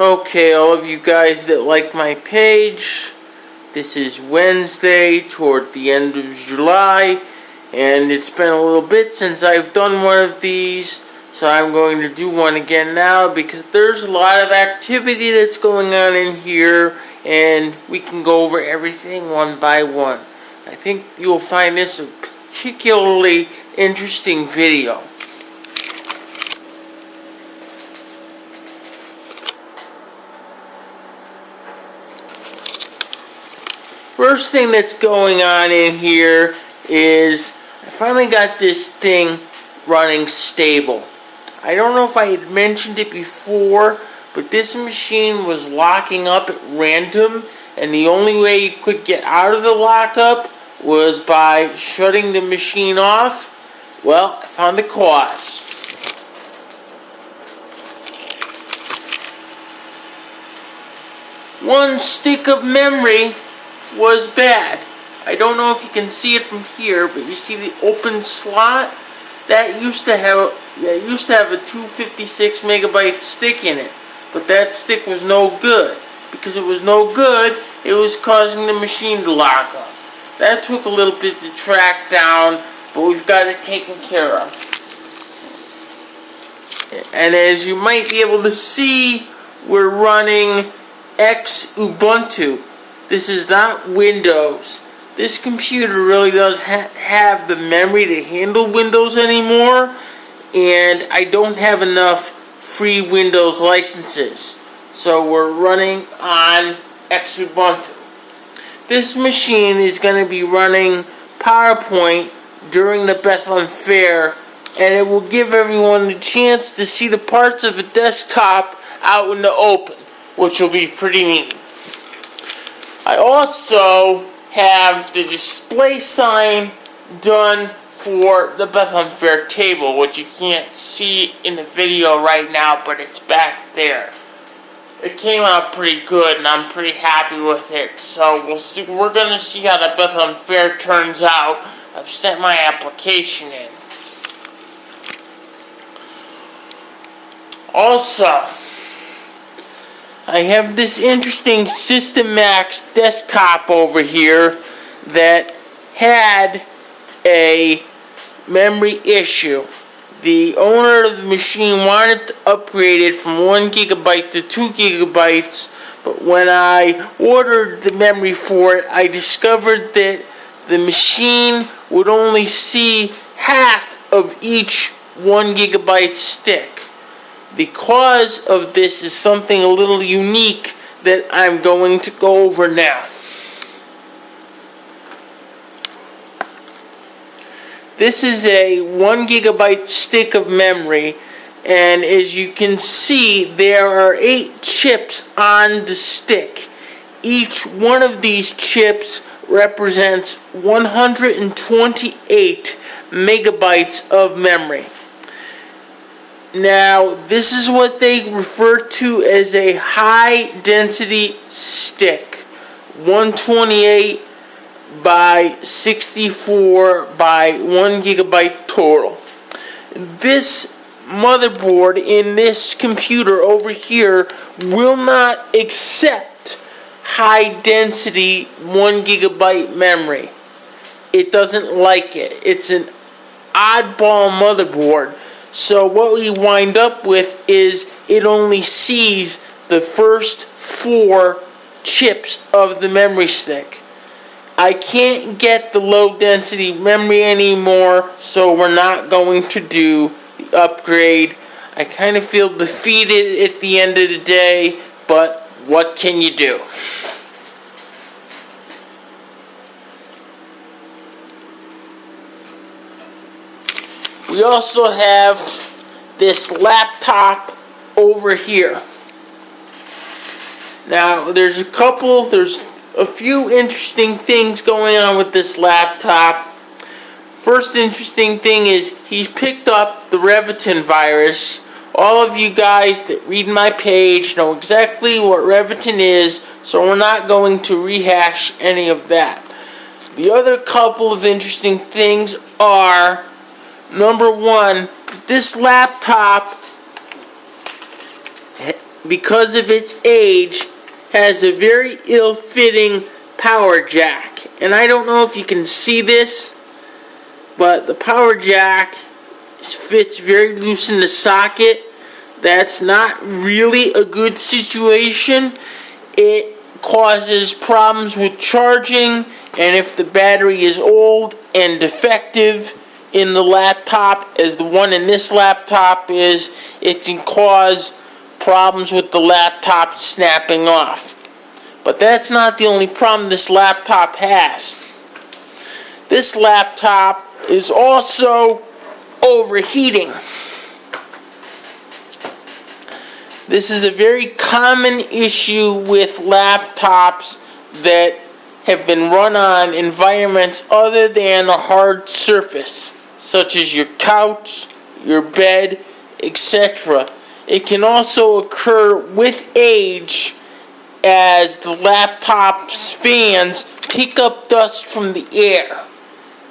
Okay, all of you guys that like my page, this is Wednesday toward the end of July, and it's been a little bit since I've done one of these, so I'm going to do one again now because there's a lot of activity that's going on in here, and we can go over everything one by one. I think you'll find this a particularly interesting video. First thing that's going on in here is I finally got this thing running stable. I don't know if I had mentioned it before, but this machine was locking up at random, and the only way you could get out of the lockup was by shutting the machine off. Well, I found the cause. One stick of memory was bad. I don't know if you can see it from here, but you see the open slot? That used to have a 256 megabyte stick in it, but that stick was no good. Because it was no good, it was causing the machine to lock up. That took a little bit to track down, but we've got it taken care of. And as you might be able to see, we're running Ubuntu. This is not Windows. This computer really doesn't have the memory to handle Windows anymore, and I don't have enough free Windows licenses. So we're running on Ubuntu. This machine is going to be running PowerPoint during the Bethlehem Fair, and it will give everyone a chance to see the parts of a desktop out in the open, which will be pretty neat. I also have the display sign done for the Bethlehem Fair table, which you can't see in the video right now, but it's back there. It came out pretty good, and I'm pretty happy with it. So we're going to see how the Bethlehem Fair turns out. I've sent my application in. Also, I have this interesting System Max desktop over here that had a memory issue. The owner of the machine wanted to upgrade it from 1 gigabyte to 2 gigabytes, but when I ordered the memory for it, I discovered that the machine would only see half of each 1 gigabyte stick. The cause of this is something a little unique that I'm going to go over now. This is a 1 gigabyte stick of memory, and as you can see, there are 8 chips on the stick. Each one of these chips represents 128 megabytes of memory. Now, this is what they refer to as a high-density stick. 128 by 64 by 1 gigabyte total. This motherboard in this computer over here will not accept high-density 1 gigabyte memory. It doesn't like it. It's an oddball motherboard. So what we wind up with is it only sees the first 4 chips of the memory stick. I can't get the low density memory anymore, so we're not going to do the upgrade. I kind of feel defeated at the end of the day, but what can you do? We also have this laptop over here. Now, there's a few interesting things going on with this laptop. First interesting thing is he's picked up the Revitin virus. All of you guys that read my page know exactly what Revitin is, so we're not going to rehash any of that. The other couple of interesting things are, number one, this laptop because of its age, has a very ill-fitting power jack. And I don't know if you can see this, but the power jack fits very loose in the socket. That's not really a good situation. It causes problems with charging, and if the battery is old and defective in the laptop, as the one in this laptop is, it can cause problems with the laptop snapping off. But that's not the only problem this laptop has. This laptop is also overheating. This is a very common issue with laptops that have been run on environments other than a hard surface, such as your couch, your bed, etc. It can also occur with age as the laptop's fans pick up dust from the air.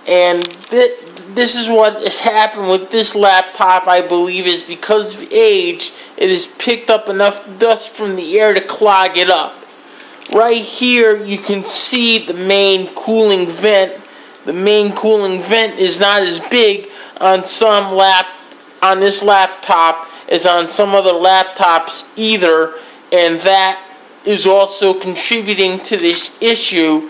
And this is what has happened with this laptop, I believe, is because of age, it has picked up enough dust from the air to clog it up. Right here, you can see the main cooling vent. The main cooling vent is not as big on this laptop as on some other laptops either, and that is also contributing to this issue.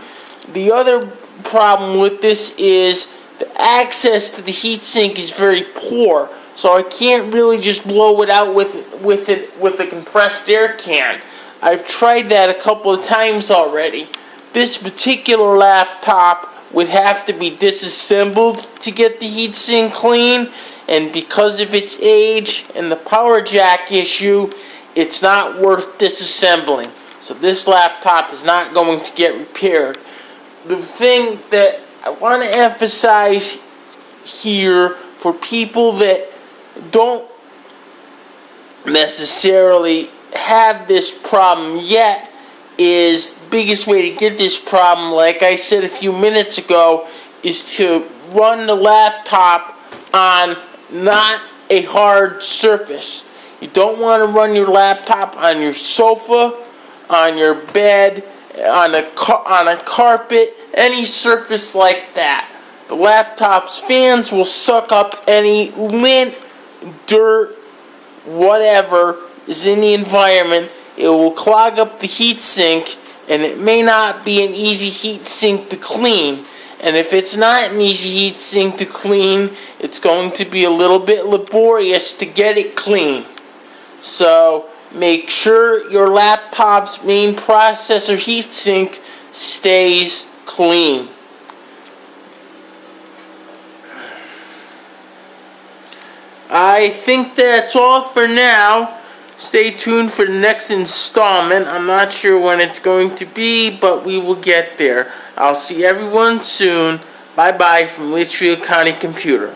The other problem with this is the access to the heatsink is very poor, so I can't really just blow it out with a compressed air can. I've tried that a couple of times already. This particular laptop would have to be disassembled to get the heatsink clean, and because of its age and the power jack issue, it's not worth disassembling. So this laptop is not going to get repaired. The thing that I want to emphasize here for people that don't necessarily have this problem yet is the biggest way to get this problem, like I said a few minutes ago, is to run the laptop on not a hard surface. You don't want to run your laptop on your sofa, on your bed, on a carpet, any surface like that. The laptop's fans will suck up any lint, dirt, whatever is in the environment. It will clog up the heatsink, and it may not be an easy heatsink to clean. And if it's not an easy heatsink to clean, it's going to be a little bit laborious to get it clean. So make sure your laptop's main processor heatsink stays clean. I think that's all for now. Stay tuned for the next installment. I'm not sure when it's going to be, but we will get there. I'll see everyone soon. Bye-bye from Litchfield County Computer.